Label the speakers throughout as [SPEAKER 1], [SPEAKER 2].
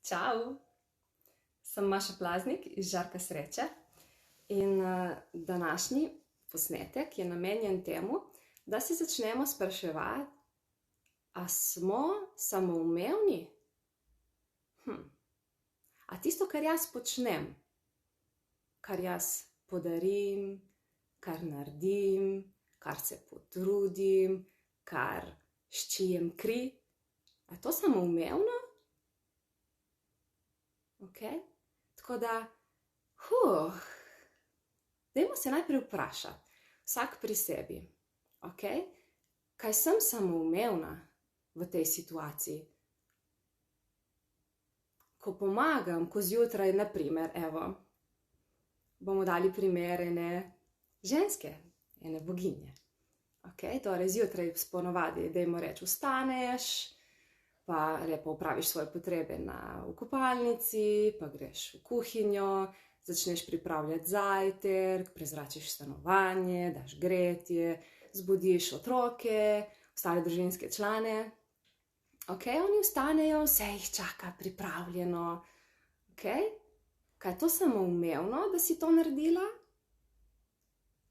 [SPEAKER 1] Čau, sem Maša Plaznik iz Žarka sreče in današnji posnetek je namenjen temu, da se začnemo spraševati, a smo samoumevni? A tisto, kar jaz počnem, kar jaz podarim, kar naredim, kar se potrudim, kar ščijem kri, a je to samoumevno? Tako da, dajmo se najprej vprašati, vsak pri sebi, kaj sem samoumevna v tej situaciji? Ko pomagam, ko zjutraj, naprimer, bomo dali primer ene ženske, ene boginje. Torej, zjutraj ponovadi, dajmo reči, vstaneš, pa lepo opraviš svoje potrebe v kopalnici, pa greš v kuhinjo, začneš pripravljati zajtrk, prezračiš stanovanje, daš gretje, zbudiš otroke, ostale družinske člane. Oni vstanejo, vse jih čaka pripravljeno. Kaj je to samoumevno, da si to naredila?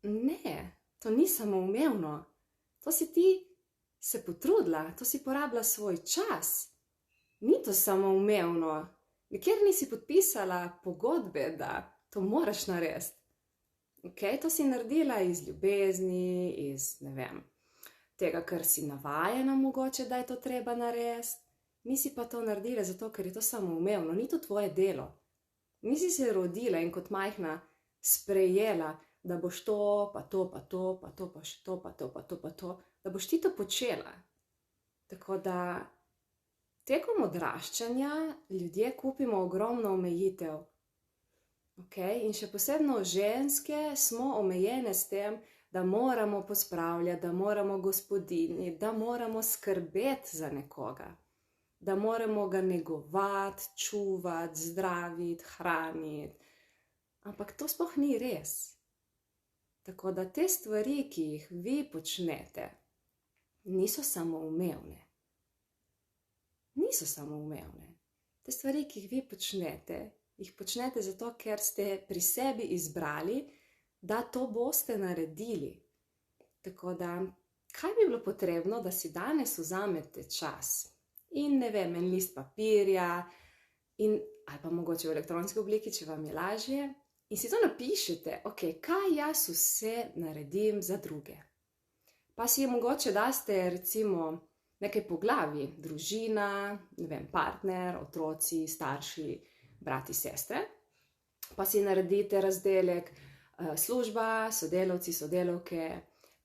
[SPEAKER 1] Ne, to ni samoumevno. To si ti se potrudila, to si porabila svoj čas. Ni to samoumevno. Nikjer nisi podpisala pogodbe, da to moraš narediti. To si naredila iz ljubezni, iz, tega, kar si navajena mogoče, da je to treba narediti. Nisi pa to naredila zato, ker je to samoumevno. Ni to tvoje delo. Nisi se rodila in kot majhna sprejela, da boš to, pa to, pa to, pa to, pa še to, pa to, pa to, pa to, da boš ti to počela. Tako da tekom odraščanja ljudje kupimo ogromno omejitev. In še posebno ženske smo omejene s tem, da moramo pospravljati, da moramo gospodinjiti, da moramo skrbeti za nekoga, da moramo ga negovati, čuvati, zdraviti, hraniti. Ampak to sploh ni res. Tako da te stvari, ki jih vi počnete, niso samoumevne. Niso samoumevne. Te stvari, ki jih vi počnete, jih počnete zato, ker ste pri sebi izbrali, da to boste naredili. Tako da, kaj bi bilo potrebno, da si danes vzamete čas in en list papirja, ali pa mogoče v elektronski obliki, če vam je lažje, in si to napišete, kaj jaz vse naredim za druge. Pa si mogoče daste recimo nekaj poglavij, družina, partner, otroci, starši, brati, sestre. Pa si naredite razdelek služba, sodelavci, sodelavke,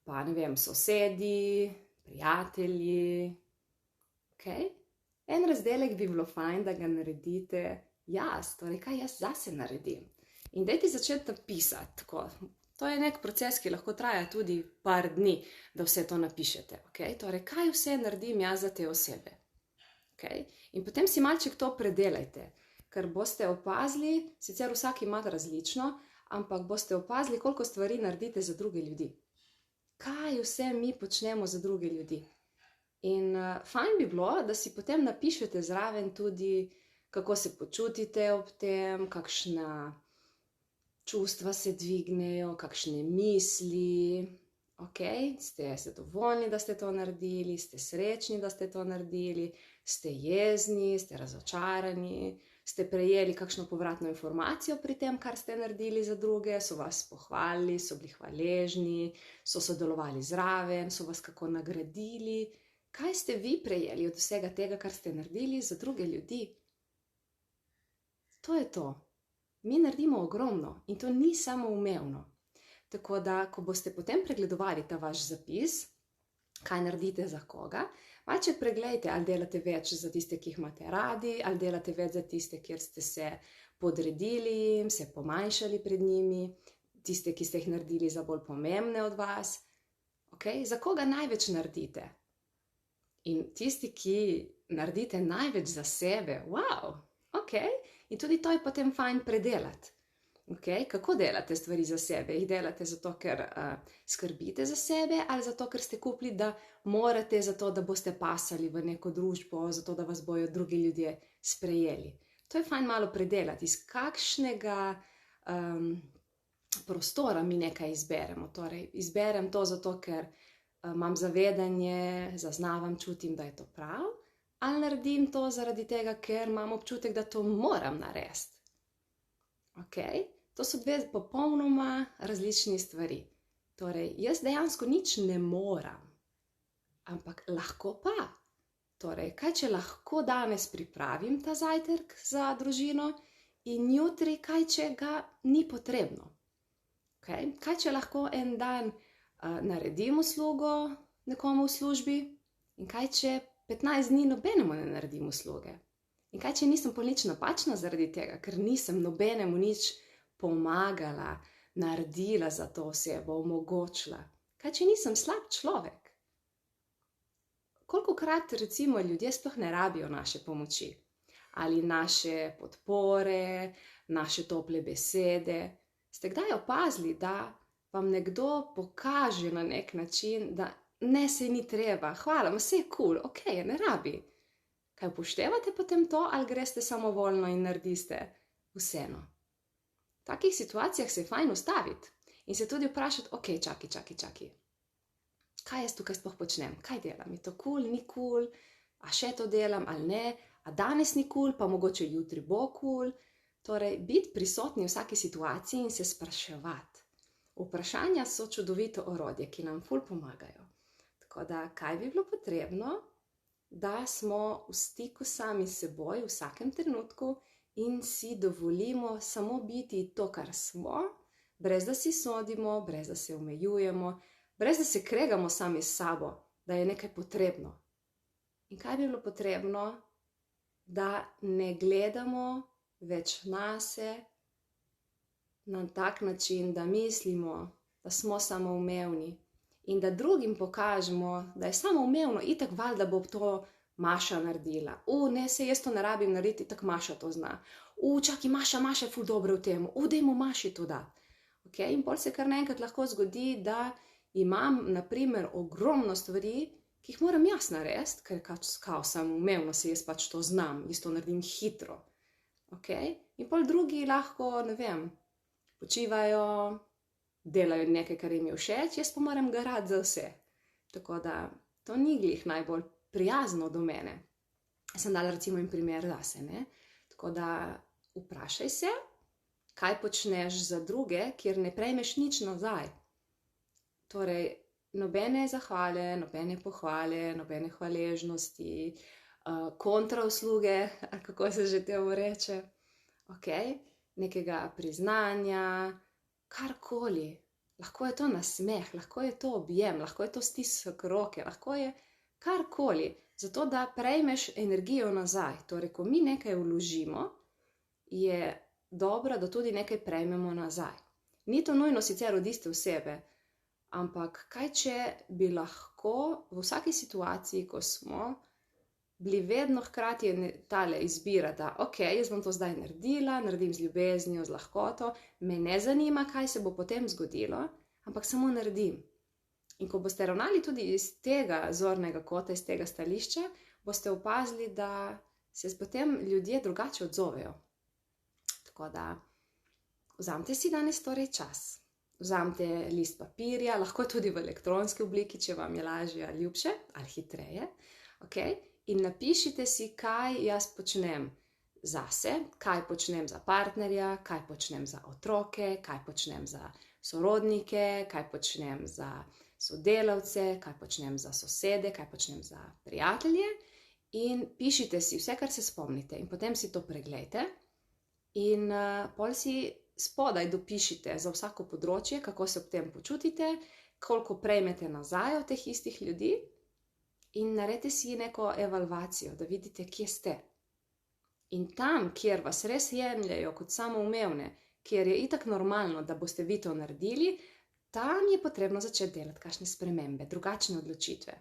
[SPEAKER 1] pa sosedi, prijatelji. En razdelek bi bilo fajn, da ga naredite jaz, torej kaj jaz zase naredim. In dajte začeti napisati tako. To je nek proces, ki lahko traja tudi par dni, da vse to napišete. Torej, kaj vse naredim jaz za te osebe. In potem si malček to predelajte, ker boste opazili, sicer vsak ima različno, ampak boste opazili, koliko stvari naredite za druge ljudi. Kaj vse mi počnemo za druge ljudi. In fajn bi bilo, da si potem napišete zraven tudi, kako se počutite ob tem, kakšna čustva se dvignejo, kakšne misli. Ste zadovoljni, da ste to naredili, ste srečni, da ste to naredili, ste jezni, ste razočarani, ste prejeli kakšno povratno informacijo pri tem, kar ste naredili za druge, so vas pohvalili, so bili hvaležni, so sodelovali zraven, so vas kako nagradili. Kaj ste vi prejeli od vsega tega, kar ste naredili za druge ljudi? To je to. Mi naredimo ogromno in to ni samoumevno. Tako da, ko boste potem pregledovali ta vaš zapis, kaj naredite za koga, malček pregledajte, ali delate več za tiste, ki jih imate radi, ali delate več za tiste, kjer ste se podredili jim, se pomanjšali pred njimi, tiste, ki ste jih naredili za bolj pomembne od vas. Za koga največ naredite? In tisti, ki naredite največ za sebe, in tudi to je potem fajn predelati. Kako delate stvari za sebe? Jih delate zato, ker skrbite za sebe, ali zato, ker ste kupili, da morate, zato, da boste pasali v neko družbo, zato, da vas bojo drugi ljudje sprejeli. To je fajn malo predelati, iz kakšnega prostora mi nekaj izberemo. Torej, izberem to zato, ker imam zavedanje, zaznavam, čutim, da je to prav, ali naredim to zaradi tega, ker imam občutek, da to moram narediti. Okay? To so dve popolnoma različni stvari. Torej, jaz dejansko nič ne moram, ampak lahko pa. Torej, kaj če lahko danes pripravim ta zajtrk za družino in jutri, kaj če ga ni potrebno. Okay? Kaj če lahko en dan naredim uslugo nekomu v službi in kaj če 15 dni nobenemu ne naredim usluge. In kaj če nisem pol nič napačna zaradi tega, ker nisem nobenemu nič pomagala, naredila za to osebo, omogočila. Kaj če nisem slab človek? Kolikokrat recimo ljudje sploh ne rabijo naše pomoči ali naše podpore, naše tople besede. Ste kdaj opazili, da vam nekdo pokaže na nek način, da ne, se ni treba, hvala, vse je cool, ok, ne rabi. Kaj upoštevate potem to ali greste samovoljno in narediste vseeno? V takih situacijah se je fajn ustaviti in se tudi vprašati, ok, čakaj. Kaj jaz tukaj sploh počnem? Kaj delam? Je to cool, ni cool? A še to delam ali ne? A danes ni cool, pa mogoče jutri bo cool? Torej, biti prisotni v vsaki situaciji in se spraševati. Vprašanja so čudovito orodje, ki nam ful pomagajo. Tako da, kaj bi bilo potrebno, da smo v stiku sami s seboj v vsakem trenutku in si dovolimo samo biti to, kar smo, brez da si sodimo, brez da se omejujemo, brez da se kregamo sami s sabo, da je nekaj potrebno. In kaj bi bilo potrebno, da ne gledamo več nase na tak način, da mislimo, da smo samoumevni in da drugim pokažemo, da je samoumevno, itak valjda bo to Maša naredila. Ne, se jaz to ne rabim narediti, itak Maša to zna. Čakaj, Maša je ful dobro v tem. Dajmo Maši to dati. Okay? In pol se kar naenkrat lahko zgodi, da imam, na primer, ogromno stvari, ki jih moram jaz narediti, ker kao samoumevno se jaz pač to znam, jaz to naredim hitro. Okay? In pol drugi lahko, ne vem, počivajo, delajo nekaj, kar jim je všeč, jaz pa moram garati za vse. Tako da to ni glih najbolj prijazno do mene. Jaz sem dala recimo en primer zase, ne? Tako da vprašaj se, kaj počneš za druge, kjer ne prejmeš nič nazaj. Torej, nobene zahvale, nobene pohvale, nobene hvaležnosti, kontrausluge, kako se že temu reče, okay? Nekega priznanja, karkoli. Lahko je to nasmeh, lahko je to objem, lahko je to stisk roke, lahko je karkoli, zato da prejmeš energijo nazaj. Torej, ko mi nekaj vložimo, je dobro, da tudi nekaj prejmemo nazaj. Ni to nujno sicer od iste osebe, ampak kaj če bi lahko v vsaki situaciji, ko smo, bili vedno hkrati tale izbira, da ok, jaz bom to zdaj naredila, naredim z ljubeznijo, z lahkoto, me ne zanima, kaj se bo potem zgodilo, ampak samo naredim. In ko boste ravnali tudi iz tega zornega kota, iz tega stališča, boste opazili, da se potem ljudje drugače odzovejo. Tako da, vzamite si danes torej čas. Vzamite list papirja, lahko tudi v elektronski obliki, če vam je lažje ali ljubše, ali hitreje. Okay? In napišite si, kaj jaz počnem zase, kaj počnem za partnerja, kaj počnem za otroke, kaj počnem za sorodnike, kaj počnem za sodelavce, kaj počnem za sosede, kaj počnem za prijatelje. In pišite si vse, kar se spomnite in potem si to preglejte in pol si spodaj dopišite za vsako področje, kako se ob tem počutite, koliko prejmete nazaj od teh istih ljudi in naredite si neko evalvacijo, da vidite, kje ste. In tam, kjer vas res jemljajo kot samoumevne, kjer je itak normalno, da boste vi to naredili, tam je potrebno začeti delati kakšne spremembe, drugačne odločitve.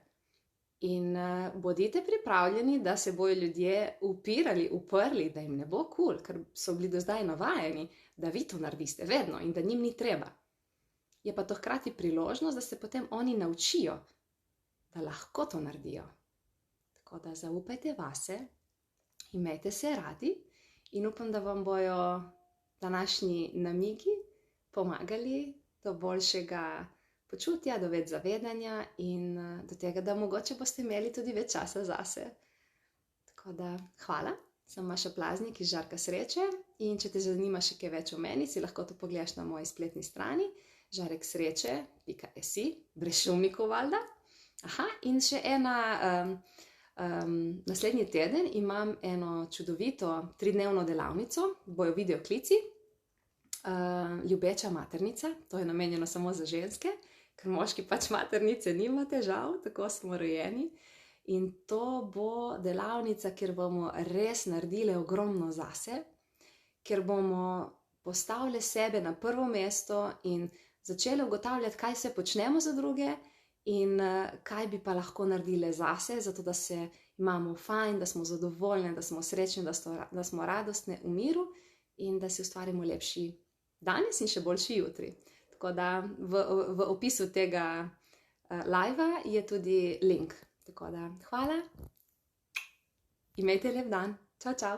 [SPEAKER 1] In bodite pripravljeni, da se bojo ljudje uprli, da jim ne bo cool, ker so bili do zdaj navajeni, da vi to narediste vedno in da njim ni treba. Je pa to hkrati priložnost, da se potem oni naučijo, da lahko to naredijo. Tako da zaupajte vase, imejte se radi in upam, da vam bojo današnji namigi pomagali do boljšega počutja, do več zavedanja in do tega, da mogoče boste imeli tudi več časa zase. Tako da hvala, sem Maša Plaznik iz Žarka sreče in če te zanima še kaj več o meni, si lahko to pogledaš na moji spletni strani žareksreče.si, brez šumnikov valjda. Aha, in še naslednji teden imam eno čudovito 3-dnevno delavnico, bojo videoklici, ljubeča maternica, to je namenjeno samo za ženske, ker moški pač maternice nimate, žal, tako smo rojeni. In to bo delavnica, kjer bomo res naredili ogromno zase, kjer bomo postavili sebe na prvo mesto in začeli ugotavljati, kaj se počnemo za druge in kaj bi pa lahko naredili zase, zato da se imamo fajn, da smo zadovoljni, da smo srečni, da smo radostne v miru in da si ustvarimo lepši danes in še boljši jutri. Tako da v opisu tega live je tudi link. Tako da hvala, imejte lep dan, čau, čau.